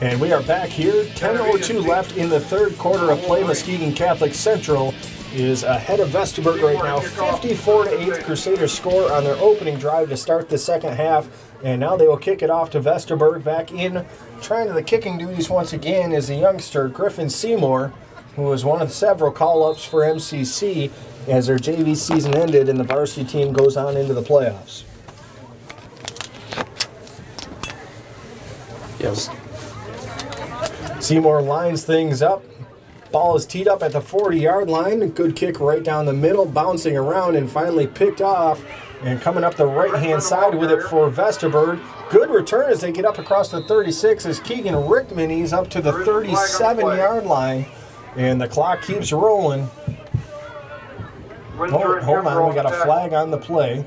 And we are back here, 10:02 left in the third quarter of play. Muskegon Catholic Central is ahead of Vesterberg right now, 54-8. Crusaders score on their opening drive to start the second half, and now they will kick it off to Vesterberg. Back in, trying to the kicking duties once again is the youngster Griffin Seymour, who was one of several call-ups for MCC as their JV season ended and the varsity team goes on into the playoffs. Yes. Seymour lines things up. Ball is teed up at the 40-yard line. A good kick right down the middle, bouncing around and finally picked off. And coming up the right-hand side with it for Vesterberg. Good return as they get up across the 36 as Keegan Rickman is up to the 37-yard line. And the clock keeps rolling. Hold on, we got a flag on the play.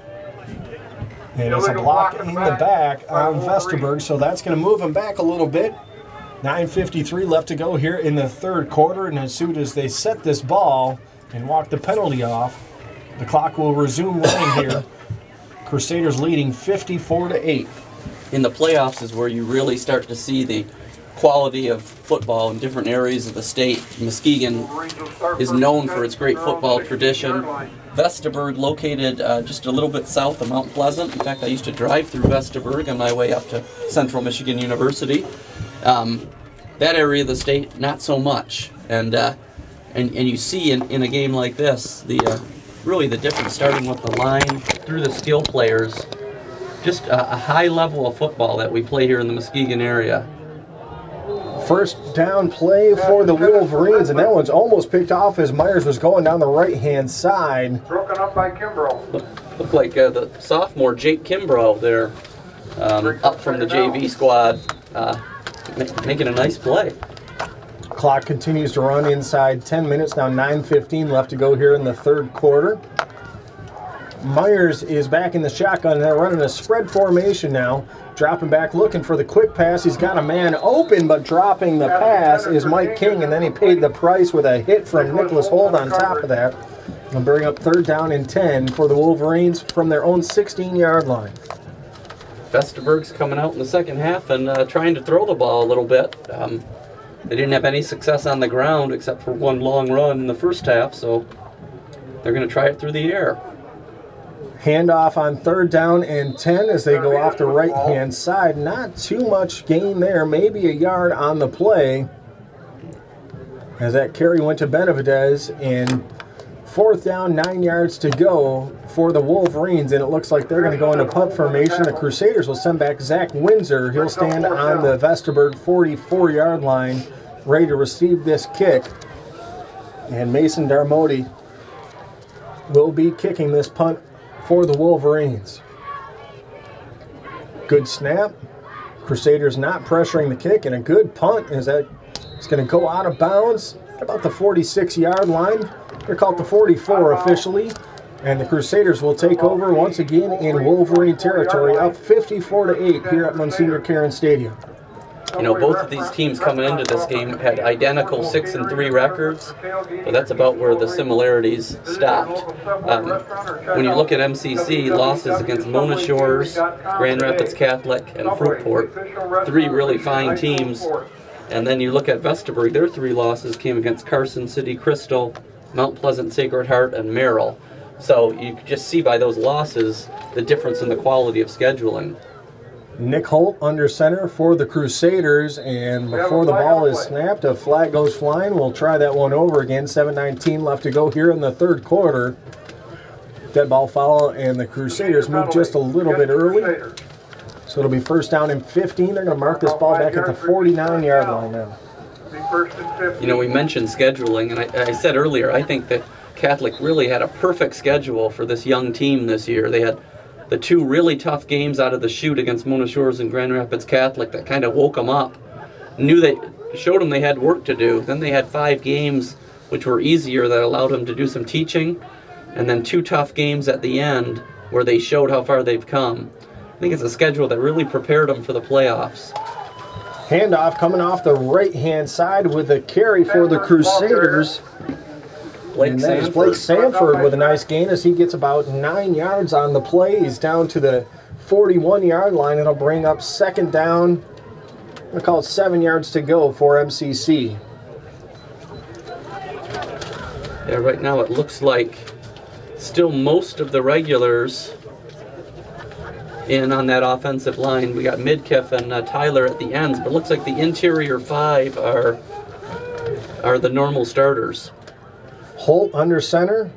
And it's a block in the back on Vesterberg, so that's going to move him back a little bit. 9:53 left to go here in the third quarter, and as soon as they set this ball and walk the penalty off, the clock will resume running here. Crusaders leading 54-8. In the playoffs is where you really start to see the quality of football in different areas of the state. Muskegon is known for its great football tradition. Vesterberg, located just a little bit south of Mount Pleasant. In fact, I used to drive through Vesterberg on my way up to Central Michigan University. That area of the state, not so much. And you see in a game like this, really the difference starting with the line through the skill players. Just a high level of football that we play here in the Muskegon area. First down play for the Wolverines, and that one's almost picked off as Myers was going down the right-hand side. Broken up by Kimbrough. Looked like the sophomore Jake Kimbrough there, up from the JV squad, making a nice play. Clock continues to run inside 10 minutes, now 9:15 left to go here in the third quarter. Myers is back in the shotgun, and they're running a spread formation now. Dropping back, looking for the quick pass. He's got a man open, but dropping the pass is Mike King, and then he paid the price with a hit from Nicholas Holt on top of that. And bring up third down and 10 for the Wolverines from their own 16-yard line. Vesterberg's coming out in the second half and trying to throw the ball a little bit. They didn't have any success on the ground except for one long run in the first half, so they're going to try it through the air. Handoff on third down and 10 as they go off the right-hand side. Not too much gain there, maybe a yard on the play. As that carry went to Benavidez, and fourth down, 9 yards to go for the Wolverines, and it looks like they're going to go into punt formation. The Crusaders will send back Zach Windsor. He'll stand on the Vesterberg 44-yard line, ready to receive this kick. And Mason Darmody will be kicking this punt for the Wolverines. Good snap. Crusaders not pressuring the kick, and a good punt as that is going to go out of bounds at about the 46-yard line. They're called the 44 officially, and the Crusaders will take over once again in Wolverine territory, up 54-8 here at Monsignor Caron Stadium. You know, both of these teams coming into this game had identical 6-3 records, but that's about where the similarities stopped. When you look at MCC, losses against Mona Shores, Grand Rapids Catholic, and Fruitport, three really fine teams. And then you look at Vesterberg, their three losses came against Carson City Crystal, Mount Pleasant Sacred Heart, and Merrill. So you can just see by those losses the difference in the quality of scheduling. Nick Holt under center for the Crusaders, and before the ball is snapped, a flag goes flying. We'll try that one over again. 7:19 left to go here in the third quarter. Dead ball foul, and the Crusaders move just a little bit early. So it'll be first down and 15. They're going to mark this ball back at the 49-yard line now. You know, we mentioned scheduling, and I said earlier, I think that Catholic really had a perfect schedule for this young team this year. They had the two really tough games out of the chute against Mona Shores and Grand Rapids Catholic that kind of woke them up. Showed them they had work to do. Then they had 5 games which were easier that allowed them to do some teaching, and then 2 tough games at the end where they showed how far they've come. I think it's a schedule that really prepared them for the playoffs. Handoff coming off the right-hand side with a carry for the Crusaders. Blake Sanford with a nice gain as he gets about 9 yards on the play. He's down to the 41-yard line. It'll bring up second down going to call it 7 yards to go for MCC. Yeah, right now it looks like still most of the regulars in on that offensive line. We got Midkiff and Tyler at the ends, but it looks like the interior 5 are the normal starters. Holt under center.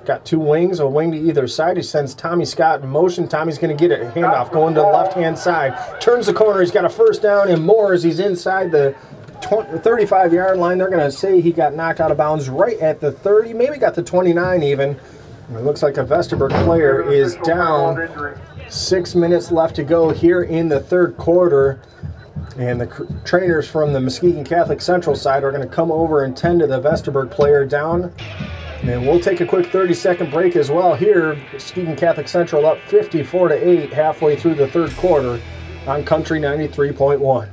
Got 2 wings, a wing to either side. He sends Tommy Scott in motion. Tommy's going to get a handoff going to the left-hand side. Turns the corner. He's got a first down and more as he's inside the 35-yard line. They're going to say he got knocked out of bounds right at the 30, maybe got the 29 even. And it looks like a Vesterberg player is down. 6 minutes left to go here in the third quarter. And the trainers from the Muskegon Catholic Central side are going to come over and tend to the Vesterberg player down. And we'll take a quick 30-second break as well here. Muskegon Catholic Central up 54-8 halfway through the third quarter on Country 93.1.